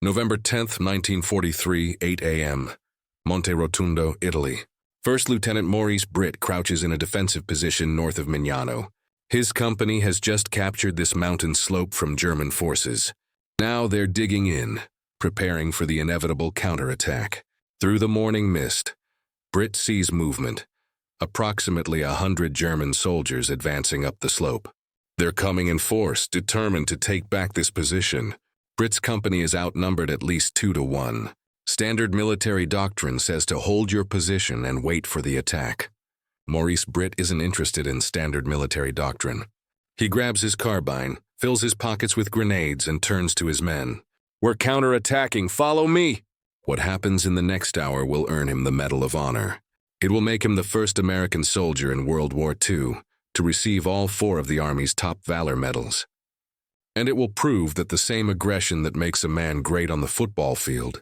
November 10th, 1943, 8 a.m. Monte Rotondo, Italy. First Lieutenant Maurice Britt crouches in a defensive position north of Mignano. His company has just captured this mountain slope from German forces. Now they're digging in, preparing for the inevitable counterattack. Through the morning mist, Britt sees movement. Approximately 100 German soldiers advancing up the slope. They're coming in force, determined to take back this position. Britt's company is outnumbered at least 2-1. Standard military doctrine says to hold your position and wait for the attack. Maurice Britt isn't interested in standard military doctrine. He grabs his carbine, fills his pockets with grenades, and turns to his men. "We're counterattacking, follow me!" What happens in the next hour will earn him the Medal of Honor. It will make him the first American soldier in World War II to receive all 4 of the Army's top valor medals. And it will prove that the same aggression that makes a man great on the football field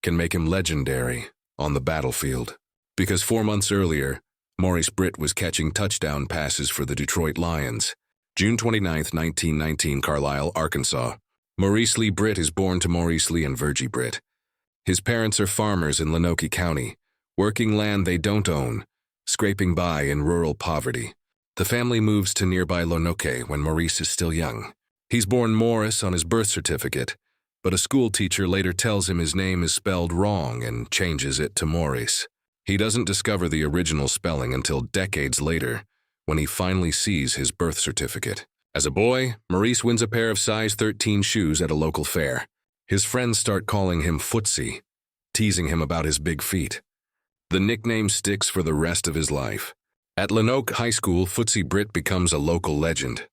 can make him legendary on the battlefield. Because 4 months earlier, Maurice Britt was catching touchdown passes for the Detroit Lions. June 29, 1919, Carlisle, Arkansas. Maurice Lee Britt is born to Maurice Lee and Virgie Britt. His parents are farmers in Lonoke County, working land they don't own, scraping by in rural poverty. The family moves to nearby Lonoke when Maurice is still young. He's born Morris on his birth certificate, but a school teacher later tells him his name is spelled wrong and changes it to Maurice. He doesn't discover the original spelling until decades later, when he finally sees his birth certificate. As a boy, Maurice wins a pair of size 13 shoes at a local fair. His friends start calling him Footsie, teasing him about his big feet. The nickname sticks for the rest of his life. At Lonoke High School, Footsie Britt becomes a local legend.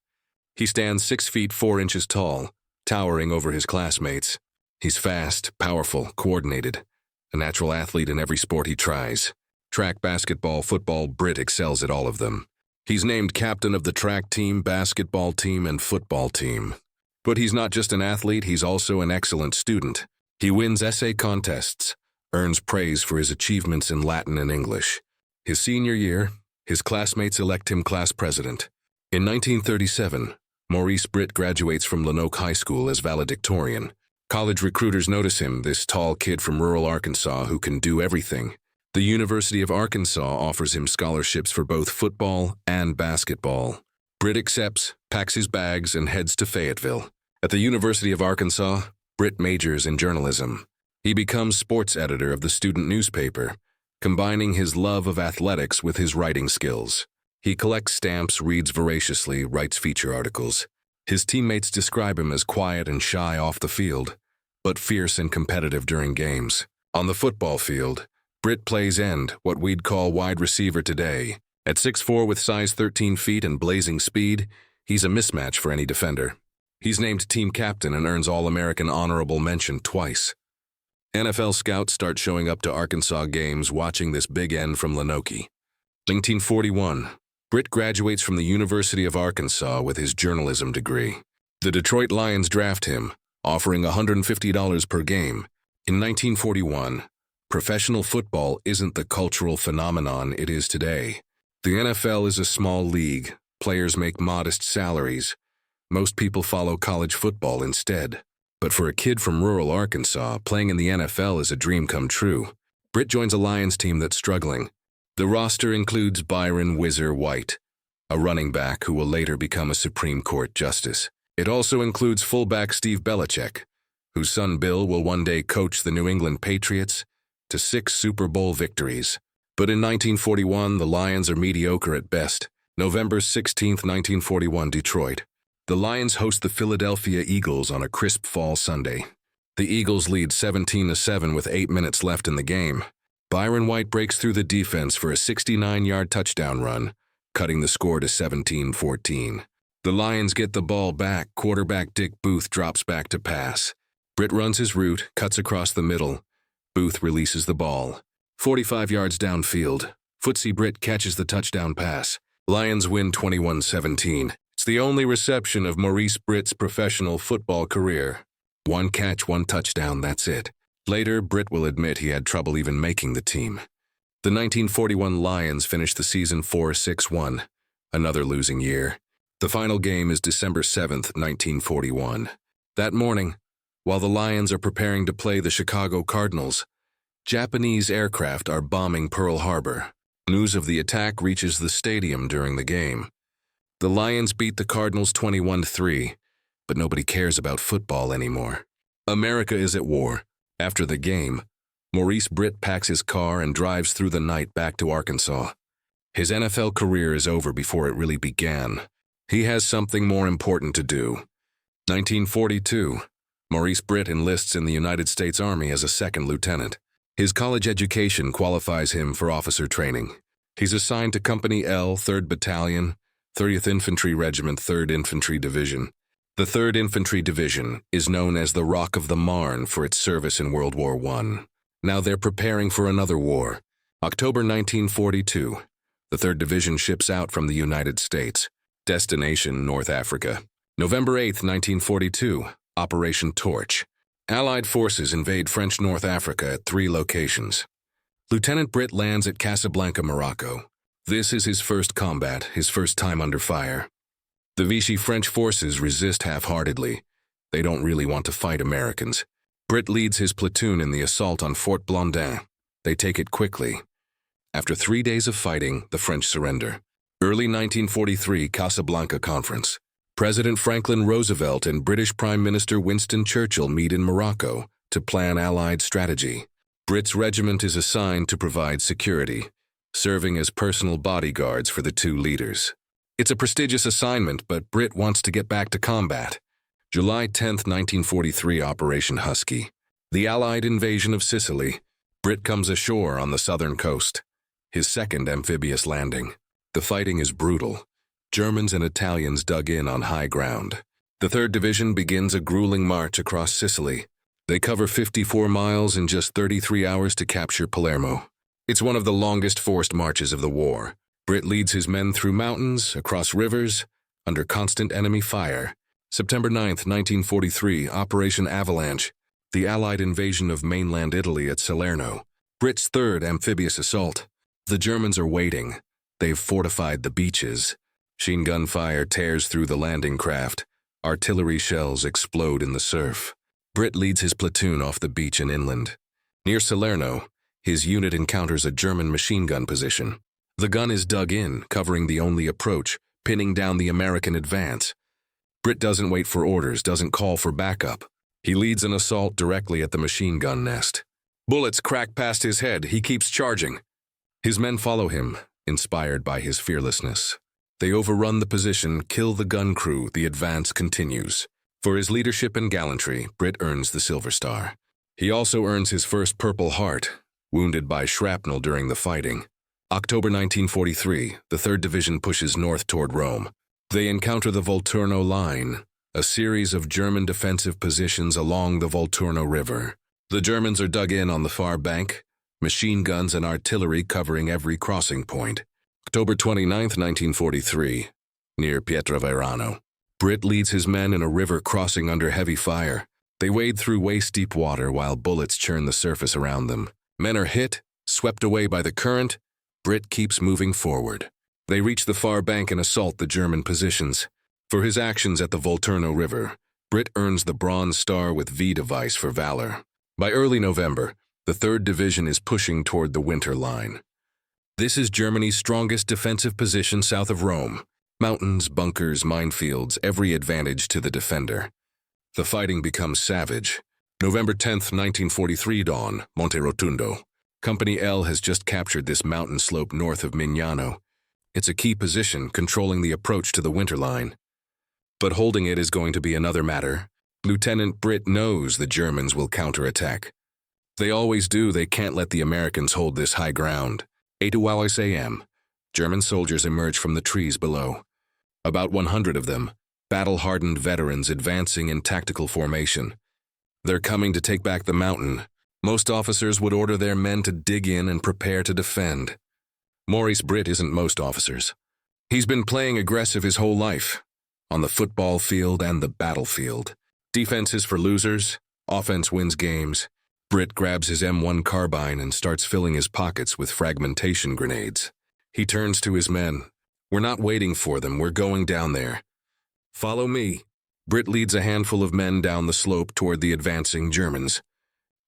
He stands 6 feet 4 inches tall, towering over his classmates. He's fast, powerful, coordinated, a natural athlete in every sport he tries. Track, basketball, football, Britt excels at all of them. He's named captain of the track team, basketball team, and football team. But he's not just an athlete, he's also an excellent student. He wins essay contests, earns praise for his achievements in Latin and English. His senior year, his classmates elect him class president. In 1937, Maurice Britt graduates from Lonoke High School as valedictorian. College recruiters notice him, this tall kid from rural Arkansas who can do everything. The University of Arkansas offers him scholarships for both football and basketball. Britt accepts, packs his bags, and heads to Fayetteville. At the University of Arkansas, Britt majors in journalism. He becomes sports editor of the student newspaper, combining his love of athletics with his writing skills. He collects stamps, reads voraciously, writes feature articles. His teammates describe him as quiet and shy off the field, but fierce and competitive during games. On the football field, Britt plays end, what we'd call wide receiver today. At 6'4" with size 13 feet and blazing speed, he's a mismatch for any defender. He's named team captain and earns All-American honorable mention twice. NFL scouts start showing up to Arkansas games watching this big end from Lonoke. 1941, Britt graduates from the University of Arkansas with his journalism degree. The Detroit Lions draft him, offering $150 per game. In 1941, professional football isn't the cultural phenomenon it is today. The NFL is a small league. Players make modest salaries. Most people follow college football instead. But for a kid from rural Arkansas, playing in the NFL is a dream come true. Britt joins a Lions team that's struggling. The roster includes Byron "Whizzer" White, a running back who will later become a Supreme Court justice. It also includes fullback Steve Belichick, whose son Bill will one day coach the New England Patriots to 6 Super Bowl victories. But in 1941, the Lions are mediocre at best. November 16, 1941, Detroit. The Lions host the Philadelphia Eagles on a crisp fall Sunday. The Eagles lead 17-7 with 8 minutes left in the game. Byron White breaks through the defense for a 69-yard touchdown run, cutting the score to 17-14. The Lions get the ball back. Quarterback Dick Booth drops back to pass. Britt runs his route, cuts across the middle. Booth releases the ball. 45 yards downfield, Footsie Britt catches the touchdown pass. Lions win 21-17. It's the only reception of Maurice Britt's professional football career. 1 catch, 1 touchdown, that's it. Later, Britt will admit he had trouble even making the team. The 1941 Lions finished the season 4-6-1, another losing year. The final game is December 7, 1941. That morning, While the Lions are preparing to play the Chicago Cardinals, Japanese aircraft are bombing Pearl Harbor. News of the attack reaches the stadium during the game. The Lions beat the Cardinals 21-3, but nobody cares about football anymore. America is at war. After the game, Maurice Britt packs his car and drives through the night back to Arkansas. His NFL career is over before it really began. He has something more important to do. 1942, Maurice Britt enlists in the United States Army as a second lieutenant. His college education qualifies him for officer training. He's assigned to Company L, 3rd Battalion, 30th Infantry Regiment, 3rd Infantry Division. The 3rd Infantry Division is known as the Rock of the Marne for its service in World War I. Now they're preparing for another war. October 1942, the 3rd Division ships out from the United States. Destination, North Africa. November 8, 1942, Operation Torch. Allied forces invade French North Africa at 3 locations. Lieutenant Britt lands at Casablanca, Morocco. This is his first combat, his first time under fire. The Vichy French forces resist half-heartedly. They don't really want to fight Americans. Britt leads his platoon in the assault on Fort Blondin. They take it quickly. After 3 days of fighting, the French surrender. Early 1943 Casablanca Conference. President Franklin Roosevelt and British Prime Minister Winston Churchill meet in Morocco to plan Allied strategy. Britt's regiment is assigned to provide security, serving as personal bodyguards for the 2 leaders. It's a prestigious assignment, but Britt wants to get back to combat. July 10, 1943, Operation Husky. The Allied invasion of Sicily. Britt comes ashore on the southern coast. His second amphibious landing. The fighting is brutal. Germans and Italians dug in on high ground. The 3rd Division begins a grueling march across Sicily. They cover 54 miles in just 33 hours to capture Palermo. It's one of the longest forced marches of the war. Britt leads his men through mountains, across rivers, under constant enemy fire. September 9, 1943, Operation Avalanche. The Allied invasion of mainland Italy at Salerno. Britt's 3rd amphibious assault. The Germans are waiting. They've fortified the beaches. Machine gun fire tears through the landing craft. Artillery shells explode in the surf. Britt leads his platoon off the beach and inland. Near Salerno, his unit encounters a German machine gun position. The gun is dug in, covering the only approach, pinning down the American advance. Britt doesn't wait for orders, doesn't call for backup. He leads an assault directly at the machine gun nest. Bullets crack past his head. He keeps charging. His men follow him, inspired by his fearlessness. They overrun the position, kill the gun crew. The advance continues. For his leadership and gallantry, Britt earns the Silver Star. He also earns his first Purple Heart, wounded by shrapnel during the fighting. October 1943, the 3rd Division pushes north toward Rome. They encounter the Volturno Line, a series of German defensive positions along the Volturno River. The Germans are dug in on the far bank, machine guns and artillery covering every crossing point. October 29, 1943, near Pietraverano. Britt leads his men in a river crossing under heavy fire. They wade through waist-deep water while bullets churn the surface around them. Men are hit, swept away by the current. Britt keeps moving forward. They reach the far bank and assault the German positions. For his actions at the Volturno River, Britt earns the Bronze Star with V device for valor. By early November, the 3rd Division is pushing toward the Winter Line. This is Germany's strongest defensive position south of Rome. Mountains, bunkers, minefields, every advantage to the defender. The fighting becomes savage. November 10, 1943 dawn, Monte Rotundo. Company L has just captured this mountain slope north of Mignano. It's a key position, controlling the approach to the Winter Line. But holding it is going to be another matter. Lieutenant Britt knows the Germans will counterattack. They always do. They can't let the Americans hold this high ground. 8:00 a.m. German soldiers emerge from the trees below. About 100 of them, battle-hardened veterans advancing in tactical formation. They're coming to take back the mountain. Most officers would order their men to dig in and prepare to defend. Maurice Britt isn't most officers. He's been playing aggressive his whole life, on the football field and the battlefield. Defense is for losers, offense wins games. Britt grabs his M1 carbine and starts filling his pockets with fragmentation grenades. He turns to his men. We're not waiting for them, we're going down there. Follow me. Britt leads a handful of men down the slope toward the advancing Germans.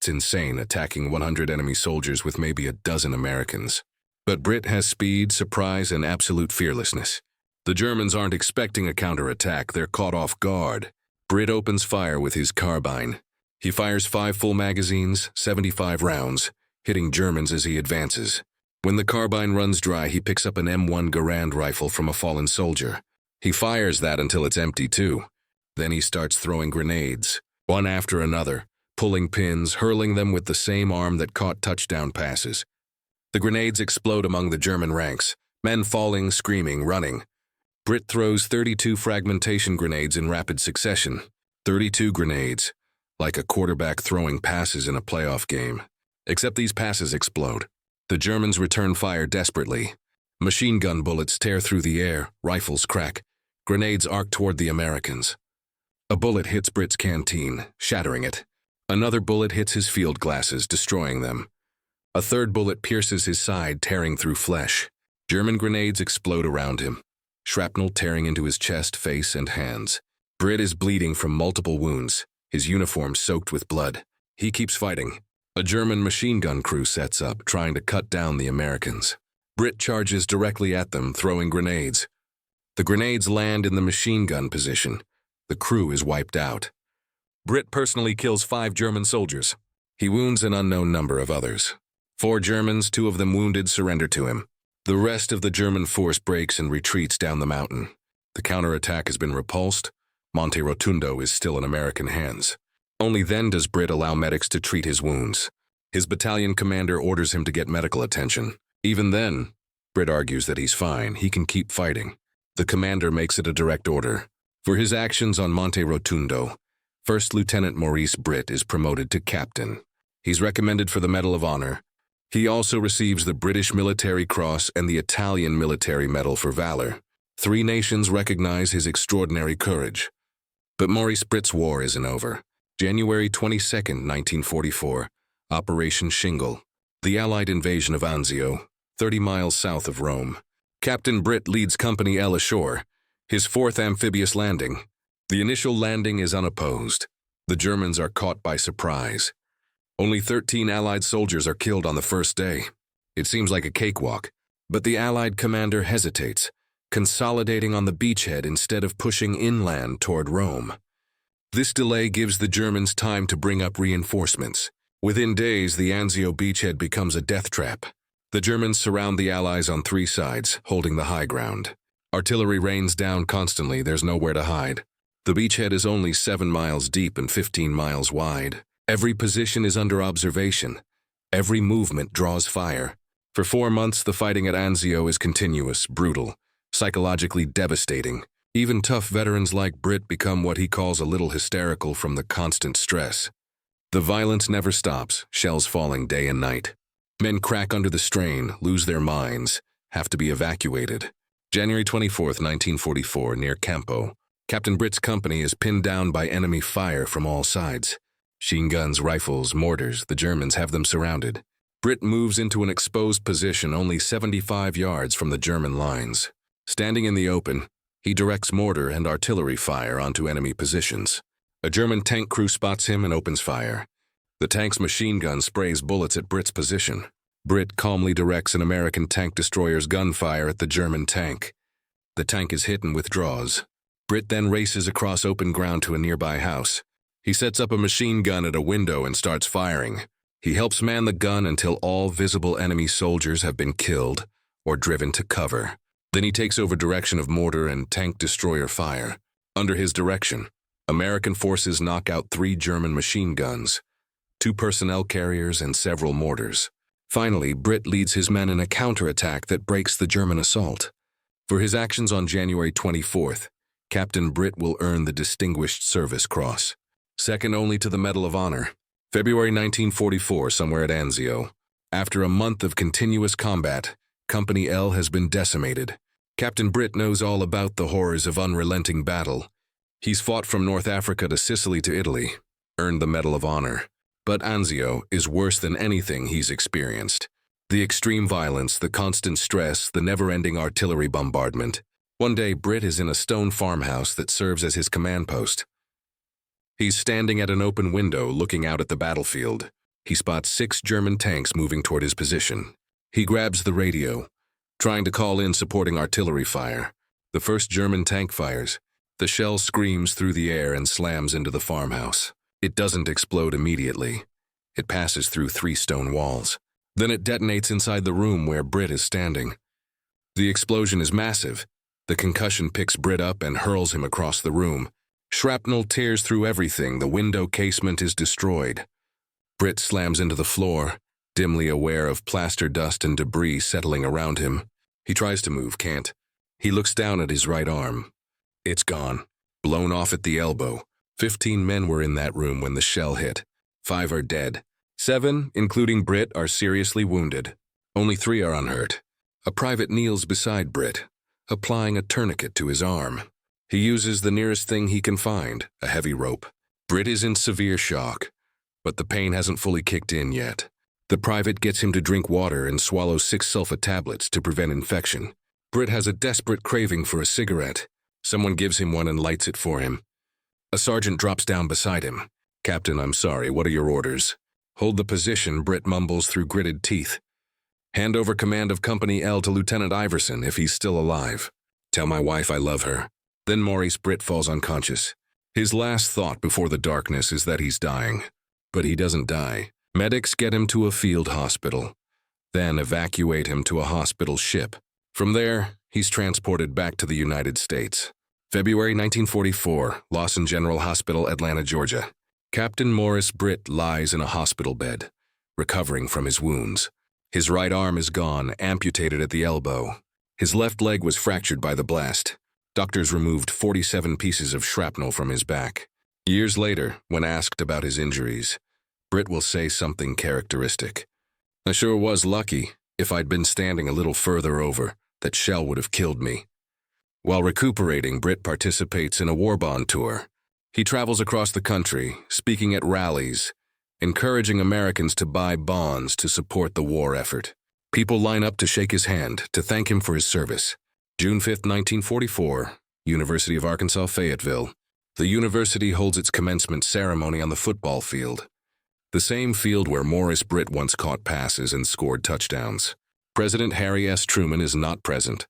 It's insane attacking 100 enemy soldiers with maybe a dozen Americans. But Britt has speed, surprise, and absolute fearlessness. The Germans aren't expecting a counterattack, they're caught off guard. Britt opens fire with his carbine. He fires 5 full magazines, 75 rounds, hitting Germans as he advances. When the carbine runs dry, he picks up an M1 Garand rifle from a fallen soldier. He fires that until it's empty too. Then he starts throwing grenades, one after another, pulling pins, hurling them with the same arm that caught touchdown passes. The grenades explode among the German ranks, men falling, screaming, running. Britt throws 32 fragmentation grenades in rapid succession. 32 grenades, like a quarterback throwing passes in a playoff game. Except these passes explode. The Germans return fire desperately. Machine gun bullets tear through the air, rifles crack. Grenades arc toward the Americans. A bullet hits Britt's canteen, shattering it. Another bullet hits his field glasses, destroying them. A third bullet pierces his side, tearing through flesh. German grenades explode around him, shrapnel tearing into his chest, face, and hands. Britt is bleeding from multiple wounds, his uniform soaked with blood. He keeps fighting. A German machine gun crew sets up, trying to cut down the Americans. Britt charges directly at them, throwing grenades. The grenades land in the machine gun position. The crew is wiped out. Britt personally kills 5 German soldiers. He wounds an unknown number of others. 4 Germans, 2 of them wounded, surrender to him. The rest of the German force breaks and retreats down the mountain. The counterattack has been repulsed. Monte Rotundo is still in American hands. Only then does Britt allow medics to treat his wounds. His battalion commander orders him to get medical attention. Even then, Britt argues that he's fine, he can keep fighting. The commander makes it a direct order. For his actions on Monte Rotundo, First Lieutenant Maurice Britt is promoted to captain. He's recommended for the Medal of Honor. He also receives the British Military Cross and the Italian Military Medal for Valor. 3 nations recognize his extraordinary courage. But Maurice Britt's war isn't over. January 22, 1944, Operation Shingle. The Allied invasion of Anzio, 30 miles south of Rome. Captain Britt leads Company L ashore, his 4th amphibious landing. The initial landing is unopposed. The Germans are caught by surprise. Only 13 Allied soldiers are killed on the first day. It seems like a cakewalk, but the Allied commander hesitates, consolidating on the beachhead instead of pushing inland toward Rome. This delay gives the Germans time to bring up reinforcements. Within days, the Anzio beachhead becomes a death trap. The Germans surround the Allies on 3 sides, holding the high ground. Artillery rains down constantly, there's nowhere to hide. The beachhead is only 7 miles deep and 15 miles wide. Every position is under observation. Every movement draws fire. For 4 months, the fighting at Anzio is continuous, brutal, psychologically devastating. Even tough veterans like Britt become what he calls a little hysterical from the constant stress. The violence never stops, shells falling day and night. Men crack under the strain, lose their minds, have to be evacuated. January 24, 1944, near Campo. Captain Britt's company is pinned down by enemy fire from all sides. Machine guns, rifles, mortars, the Germans have them surrounded. Britt moves into an exposed position only 75 yards from the German lines. Standing in the open, he directs mortar and artillery fire onto enemy positions. A German tank crew spots him and opens fire. The tank's machine gun sprays bullets at Britt's position. Britt calmly directs an American tank destroyer's gunfire at the German tank. The tank is hit and withdraws. Britt then races across open ground to a nearby house. He sets up a machine gun at a window and starts firing. He helps man the gun until all visible enemy soldiers have been killed or driven to cover. Then he takes over direction of mortar and tank destroyer fire. Under his direction, American forces knock out 3 German machine guns, 2 personnel carriers, and several mortars. Finally, Britt leads his men in a counterattack that breaks the German assault. For his actions on January 24th, Captain Britt will earn the Distinguished Service Cross, second only to the Medal of Honor. February 1944, somewhere at Anzio. After a month of continuous combat, Company L has been decimated. Captain Britt knows all about the horrors of unrelenting battle. He's fought from North Africa to Sicily to Italy, earned the Medal of Honor. But Anzio is worse than anything he's experienced. The extreme violence, the constant stress, the never-ending artillery bombardment. One day, Britt is in a stone farmhouse that serves as his command post. He's standing at an open window looking out at the battlefield. He spots 6 German tanks moving toward his position. He grabs the radio, trying to call in supporting artillery fire. The first German tank fires. The shell screams through the air and slams into the farmhouse. It doesn't explode immediately. It passes through 3 stone walls. Then it detonates inside the room where Britt is standing. The explosion is massive. The concussion picks Britt up and hurls him across the room. Shrapnel tears through everything. The window casement is destroyed. Britt slams into the floor, dimly aware of plaster dust and debris settling around him. He tries to move, can't. He looks down at his right arm. It's gone, blown off at the elbow. 15 men were in that room when the shell hit. 5 are dead. 7, including Britt, are seriously wounded. Only 3 are unhurt. A private kneels beside Britt, applying a tourniquet to his arm. He uses the nearest thing he can find, a heavy rope. Britt is in severe shock, but the pain hasn't fully kicked in yet. The private gets him to drink water and swallow 6 sulfa tablets to prevent infection. Britt has a desperate craving for a cigarette. Someone gives him one and lights it for him. A sergeant drops down beside him. "Captain, I'm sorry, what are your orders?" "Hold the position," Britt mumbles through gritted teeth. "Hand over command of Company L to Lieutenant Iverson if he's still alive. Tell my wife I love her." Then Maurice Britt falls unconscious. His last thought before the darkness is that he's dying. But he doesn't die. Medics get him to a field hospital, then evacuate him to a hospital ship. From there, he's transported back to the United States. February 1944, Lawson General Hospital, Atlanta, Georgia. Captain Maurice Britt lies in a hospital bed, recovering from his wounds. His right arm is gone, amputated at the elbow. His left leg was fractured by the blast. Doctors removed 47 pieces of shrapnel from his back. Years later, when asked about his injuries, Britt will say something characteristic. "I sure was lucky. If I'd been standing a little further over, that shell would have killed me." While recuperating, Britt participates in a war bond tour. He travels across the country, speaking at rallies, encouraging Americans to buy bonds to support the war effort. People line up to shake his hand, to thank him for his service. June 5, 1944, University of Arkansas, Fayetteville. The university holds its commencement ceremony on the football field, the same field where Maurice Britt once caught passes and scored touchdowns. President Harry S. Truman is not present,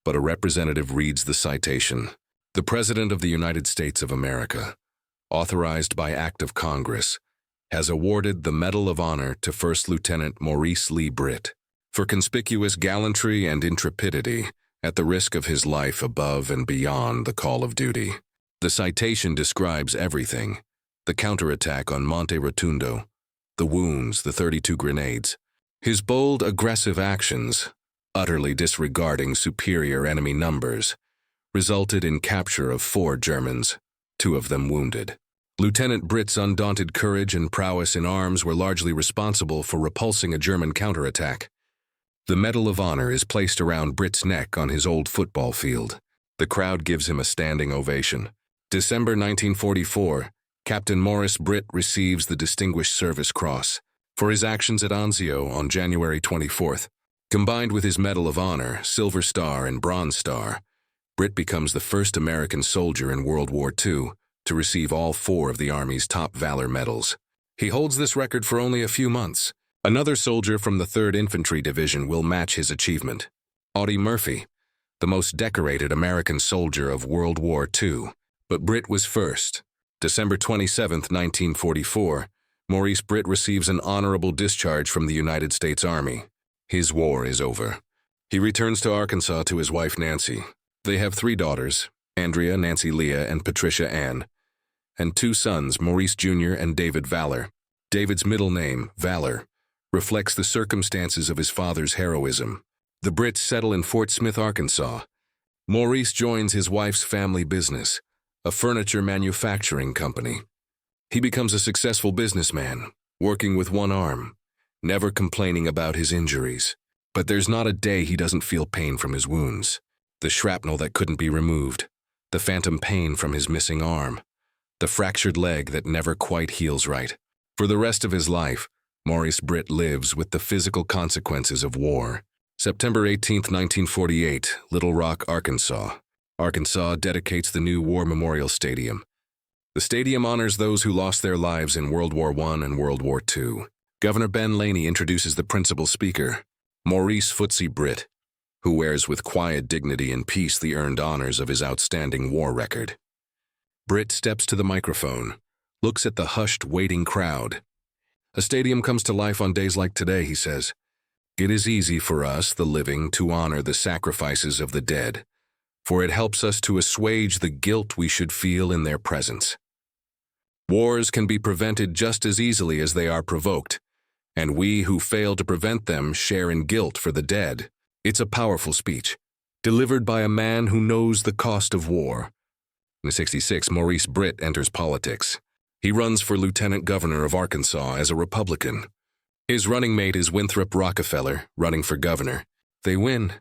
but a representative reads the citation. "The President of the United States of America, authorized by Act of Congress, has awarded the Medal of Honor to First Lieutenant Maurice Lee Britt for conspicuous gallantry and intrepidity at the risk of his life above and beyond the call of duty." The citation describes everything: the counterattack on Monte Rotundo, the wounds, the 32 grenades. His bold, aggressive actions, utterly disregarding superior enemy numbers, resulted in capture of 4 Germans, 2 of them wounded. Lieutenant Britt's undaunted courage and prowess in arms were largely responsible for repulsing a German counterattack. The Medal of Honor is placed around Britt's neck on his old football field. The crowd gives him a standing ovation. December 1944, Captain Maurice Britt receives the Distinguished Service Cross for his actions at Anzio on January 24th. Combined with his Medal of Honor, Silver Star, and Bronze Star, Britt becomes the first American soldier in World War II to receive all 4 of the Army's top valor medals. He holds this record for only a few months. Another soldier from the 3rd Infantry Division will match his achievement. Audie Murphy, the most decorated American soldier of World War II. But Britt was first. December 27, 1944, Maurice Britt receives an honorable discharge from the United States Army. His war is over. He returns to Arkansas to his wife Nancy. They have 3 daughters, Andrea, Nancy Leah, and Patricia Ann, and 2 sons, Maurice Jr. and David Valor. David's middle name, Valor, reflects the circumstances of his father's heroism. The Brits settle in Fort Smith, Arkansas. Maurice joins his wife's family business, a furniture manufacturing company. He becomes a successful businessman, working with one arm, never complaining about his injuries. But there's not a day he doesn't feel pain from his wounds. The shrapnel that couldn't be removed, the phantom pain from his missing arm, the fractured leg that never quite heals right. For the rest of his life, Maurice Britt lives with the physical consequences of war. September 18, 1948, Little Rock, Arkansas. Arkansas dedicates the new War Memorial Stadium. The stadium honors those who lost their lives in World War I and World War II. Governor Ben Laney introduces the principal speaker, Maurice "Footsie" Britt, who wears with quiet dignity and peace the earned honors of his outstanding war record. Britt steps to the microphone, looks at the hushed, waiting crowd. A stadium comes to life on days like today, he says. It is easy for us, the living, to honor the sacrifices of the dead, for it helps us to assuage the guilt we should feel in their presence. Wars can be prevented just as easily as they are provoked, and we who fail to prevent them share in guilt for the dead. It's a powerful speech, delivered by a man who knows the cost of war. In '66, Maurice Britt enters politics. He runs for lieutenant governor of Arkansas as a Republican. His running mate is Winthrop Rockefeller, running for governor. They win,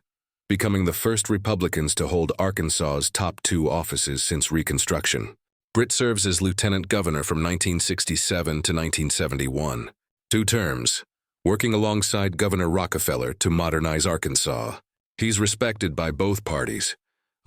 becoming the first Republicans to hold Arkansas's top 2 offices since Reconstruction. Britt serves as lieutenant governor from 1967 to 1971, 2 terms, working alongside Governor Rockefeller to modernize Arkansas. He's respected by both parties,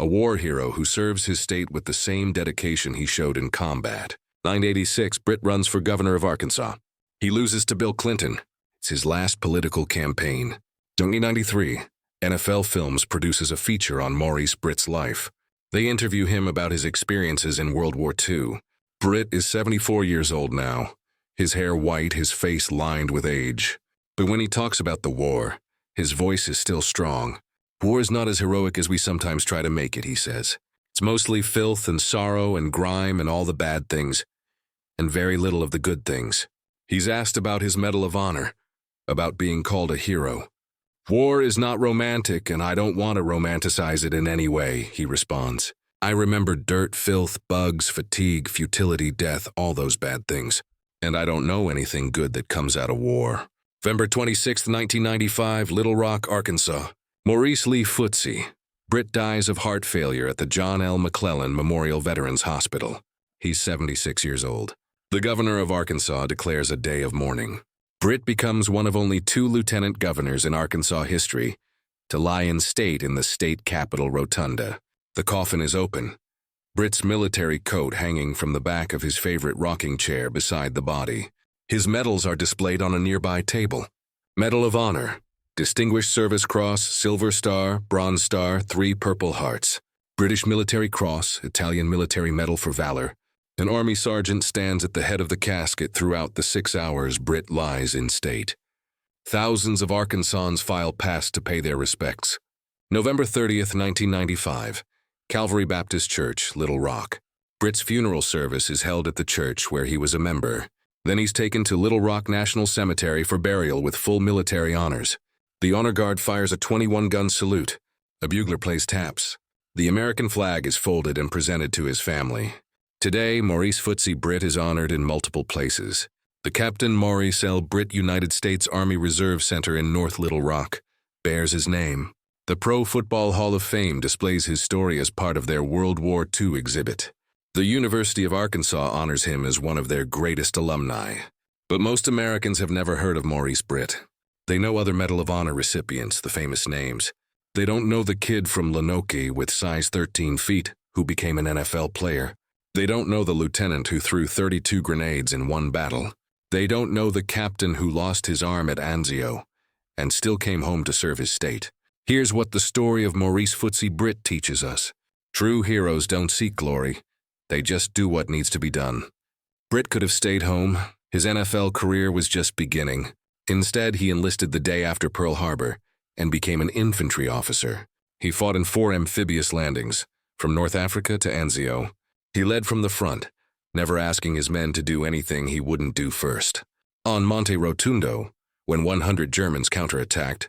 a war hero who serves his state with the same dedication he showed in combat. 1986, Britt runs for governor of Arkansas. He loses to Bill Clinton. It's his last political campaign. 1993, NFL Films produces a feature on Maurice Britt's life. They interview him about his experiences in World War II. Britt is 74 years old now, his hair white, his face lined with age. But when he talks about the war, his voice is still strong. War is not as heroic as we sometimes try to make it, he says. It's mostly filth and sorrow and grime and all the bad things, and very little of the good things. He's asked about his Medal of Honor, about being called a hero. War is not romantic, and I don't want to romanticize it in any way, he responds. I remember dirt, filth, bugs, fatigue, futility, death, all those bad things. And I don't know anything good that comes out of war. November 26, 1995, Little Rock, Arkansas. Maurice Lee Footsie. Britt dies of heart failure at the John L. McClellan Memorial Veterans Hospital. He's 76 years old. The governor of Arkansas declares a day of mourning. Britt becomes one of only 2 lieutenant governors in Arkansas history to lie in state in the state capitol rotunda. The coffin is open, Britt's military coat hanging from the back of his favorite rocking chair beside the body. His medals are displayed on a nearby table. Medal of Honor, Distinguished Service Cross, Silver Star, Bronze Star, 3 Purple Hearts. British Military Cross, Italian Military Medal for Valor. An Army sergeant stands at the head of the casket throughout the 6 hours Britt lies in state. Thousands of Arkansans file past to pay their respects. November 30th, 1995, Calvary Baptist Church, Little Rock. Britt's funeral service is held at the church where he was a member. Then he's taken to Little Rock National Cemetery for burial with full military honors. The honor guard fires a 21-gun salute. A bugler plays taps. The American flag is folded and presented to his family. Today, Maurice Footsie Britt is honored in multiple places. The Captain Maurice L. Britt United States Army Reserve Center in North Little Rock bears his name. The Pro Football Hall of Fame displays his story as part of their World War II exhibit. The University of Arkansas honors him as one of their greatest alumni. But most Americans have never heard of Maurice Britt. They know other Medal of Honor recipients, the famous names. They don't know the kid from Lenoke with size 13 feet who became an NFL player. They don't know the lieutenant who threw 32 grenades in one battle. They don't know the captain who lost his arm at Anzio and still came home to serve his state. Here's what the story of Maurice Footsie Britt teaches us. True heroes don't seek glory. They just do what needs to be done. Britt could have stayed home. His NFL career was just beginning. Instead, he enlisted the day after Pearl Harbor and became an infantry officer. He fought in 4 amphibious landings, from North Africa to Anzio. He led from the front, never asking his men to do anything he wouldn't do first. On Monte Rotundo, when 100 Germans counterattacked,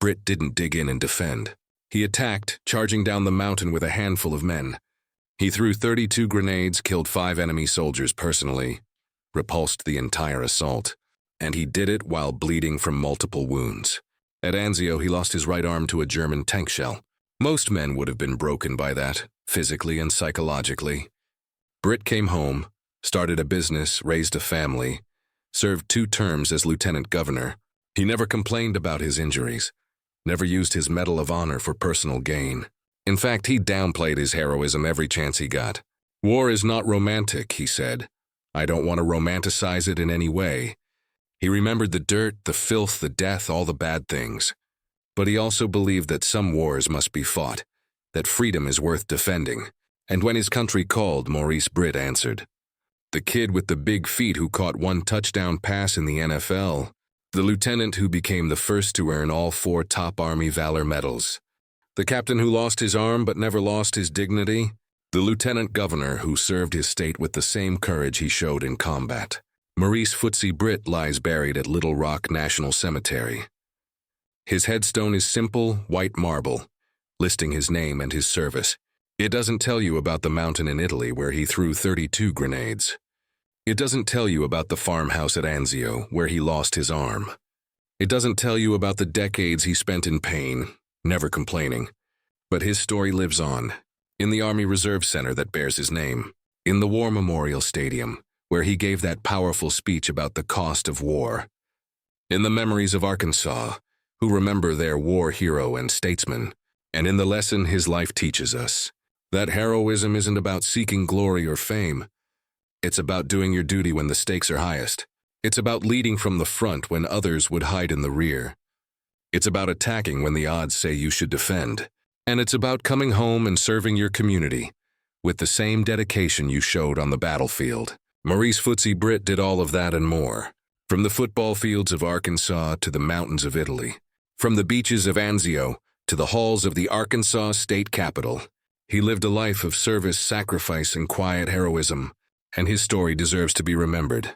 Britt didn't dig in and defend. He attacked, charging down the mountain with a handful of men. He threw 32 grenades, killed 5 enemy soldiers personally, repulsed the entire assault, and he did it while bleeding from multiple wounds. At Anzio, he lost his right arm to a German tank shell. Most men would have been broken by that, physically and psychologically. Britt came home, started a business, raised a family, served 2 terms as lieutenant governor. He never complained about his injuries, never used his Medal of Honor for personal gain. In fact, he downplayed his heroism every chance he got. War is not romantic, he said. I don't want to romanticize it in any way. He remembered the dirt, the filth, the death, all the bad things. But he also believed that some wars must be fought, that freedom is worth defending. And when his country called, Maurice Britt answered. The kid with the big feet who caught one touchdown pass in the NFL, the lieutenant who became the first to earn all 4 top Army Valor medals, the captain who lost his arm but never lost his dignity, the lieutenant governor who served his state with the same courage he showed in combat. Maurice Footsie Britt lies buried at Little Rock National Cemetery. His headstone is simple, white marble, listing his name and his service. It doesn't tell you about the mountain in Italy where he threw 32 grenades. It doesn't tell you about the farmhouse at Anzio where he lost his arm. It doesn't tell you about the decades he spent in pain, never complaining. But his story lives on, in the Army Reserve Center that bears his name, in the War Memorial Stadium, where he gave that powerful speech about the cost of war, in the memories of Arkansas, who remember their war hero and statesman, and in the lesson his life teaches us, that heroism isn't about seeking glory or fame. It's about doing your duty when the stakes are highest. It's about leading from the front when others would hide in the rear. It's about attacking when the odds say you should defend. And it's about coming home and serving your community with the same dedication you showed on the battlefield. Maurice Footsie Britt did all of that and more. From the football fields of Arkansas to the mountains of Italy. From the beaches of Anzio to the halls of the Arkansas State Capitol. He lived a life of service, sacrifice, and quiet heroism, and his story deserves to be remembered.